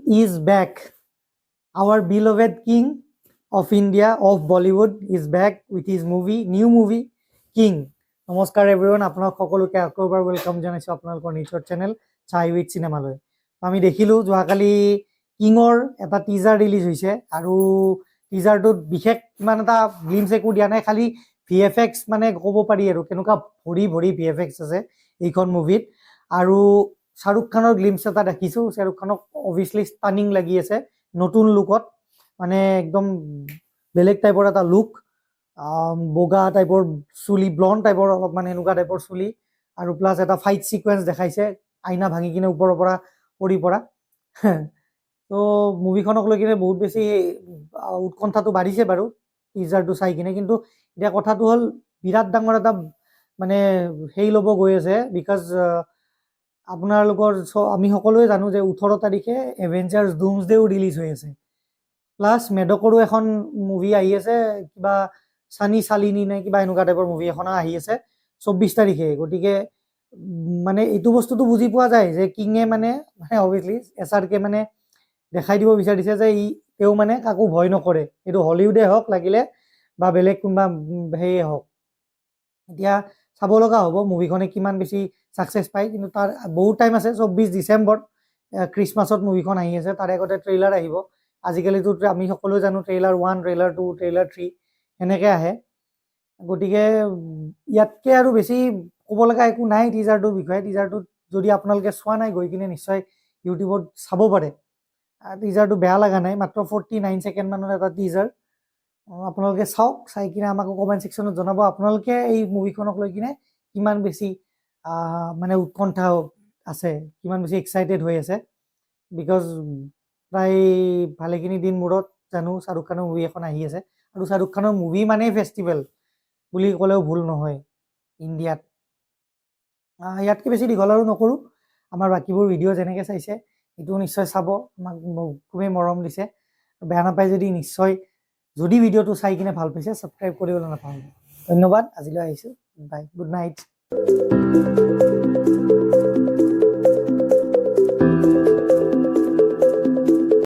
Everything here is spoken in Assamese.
is back. Our beloved king of India, of Bollywood, is back with his new movie, King. নমস্কাৰ এভৰিৱান, আপোনাক সকলোকে আকৌ এবাৰ ৱেলকাম জনাইছোঁ আপোনালোকৰ নিজৰ চেনেল চাই উইথ চিনেমালৈ। আমি দেখিলোঁ যোৱাকালি কিঙৰ এটা টিজাৰ ৰিলিজ হৈছে আৰু টিজাৰটোত বিশেষ ইমান এটা গ্লিমছ একো দিয়া নাই, খালি VFX মানে ক'ব পাৰি আৰু কেনেকুৱা ভৰি VFX আছে এইখন মুভিত। আৰু শ্বাহৰুখ খানৰ গ্লিমছ এটা দেখিছোঁ। শ্বাহৰুখ খানক অভিয়াছলি ষ্টানিং লাগি আছে নতুন লুকত, মানে একদম বেলেগ টাইপৰ এটা লুক, বগা টাইপৰ চুলি, ব্লণ্ড টাইপৰ অলপমান এনেকুৱা টাইপৰ চুলি, আৰু প্লাছ এটা ফাইট চিকুৱেঞ্চ দেখাইছে আইনা ভাঙি কিনে ওপৰৰ পৰা পৰি পৰা। তো মুভিখনক লৈ কিনে বহুত বেছি উৎকণ্ঠাটো বাঢ়িছে বাৰু টিজাৰটো চাই কিনে। কিন্তু এতিয়া কথাটো হ'ল বিৰাট ডাঙৰ এটা মানে সেই ল'ব গৈ আছে, বিকজ আপোনালোকৰ আমি সকলোৱে জানো যে 18 তাৰিখে এভেঞ্জাৰ্ছ ডুমছডেও ৰিলিজ হৈ আছে। প্লাছ মেডকৰো এখন মুভি আহি আছে, কিবা চানি চালিনি নে কিবা এনেকুৱা টাইপৰ মুভি এখন আহি আছে 24 তাৰিখে। গতিকে মানে এইটো বস্তুটো বুজি পোৱা যায় যে কিঙে মানে অভিয়াছলি SRK মানে দেখাই দিব বিচাৰিছে যে তেওঁ মানে কাকো ভয় নকৰে, এইটো হলিউডে হওক লাগিলে বা বেলেগ কোনোবা সেয়ে হওক। এতিয়া চাব লগা হ'ব মুভিখনে কিমান বেছি ছাকচেছ পায়, কিন্তু তাৰ বহুত টাইম আছে। 24 ডিচেম্বৰ খ্ৰীষ্টমাছত মুভিখন আহি আছে, তাৰে আগতে ট্ৰেইলাৰ আহিব। আজিকালিতো আমি সকলোৱে জানো ট্ৰেইলাৰ 1, ট্ৰেইলাৰ 2, ট্ৰেইলাৰ 3 এনেকৈ আহে। গতিকে ইয়াতকৈ আৰু বেছি ক'ব লগা একো নাই টিজাৰটোৰ বিষয়ে। টিজাৰটোত যদি আপোনালোকে চোৱা নাই, গৈ কিনে নিশ্চয় ইউটিউবত চাব পাৰে। টিজাৰটো বেয়া লগা নাই, মাত্ৰ 49 ছেকেণ্ড মানৰ এটা টিজাৰ। আপোনালোকে চাওক, চাই কিনে আমাকো কমেণ্ট ছেকশ্যনত জনাব আপোনালোকে এই মুভিখনক লৈ কিনে কিমান বেছি মানে উৎকণ্ঠা আছে, কিমান বেছি এক্সাইটেড হৈ আছে। বিকজ প্ৰায় ভালেখিনি দিন মূৰত জানো শ্বাহৰুখ খানৰ মুভি এখন আহি আছে, আৰু শ্বাহৰুখ খানৰ মুভি মানেই ফেষ্টিভেল বুলি ক'লেও ভুল নহয় ইণ্ডিয়াত। ইয়াতকৈ বেছি দীঘল আৰু নকৰোঁ। আমাৰ বাকীবোৰ ভিডিঅ' যেনেকৈ চাইছে এইটোও নিশ্চয় চাব, আমাক খুবেই মৰম দিছে। বেয়া নাপায় যদি নিশ্চয়, যদি ভিডিঅ'টো চাই কিনে ভাল পাইছে ছাবস্ক্ৰাইব কৰিবলৈ নাপাহৰিব। ধন্যবাদ, আজিলৈ আহিছোঁ, বাই, গুড নাইট।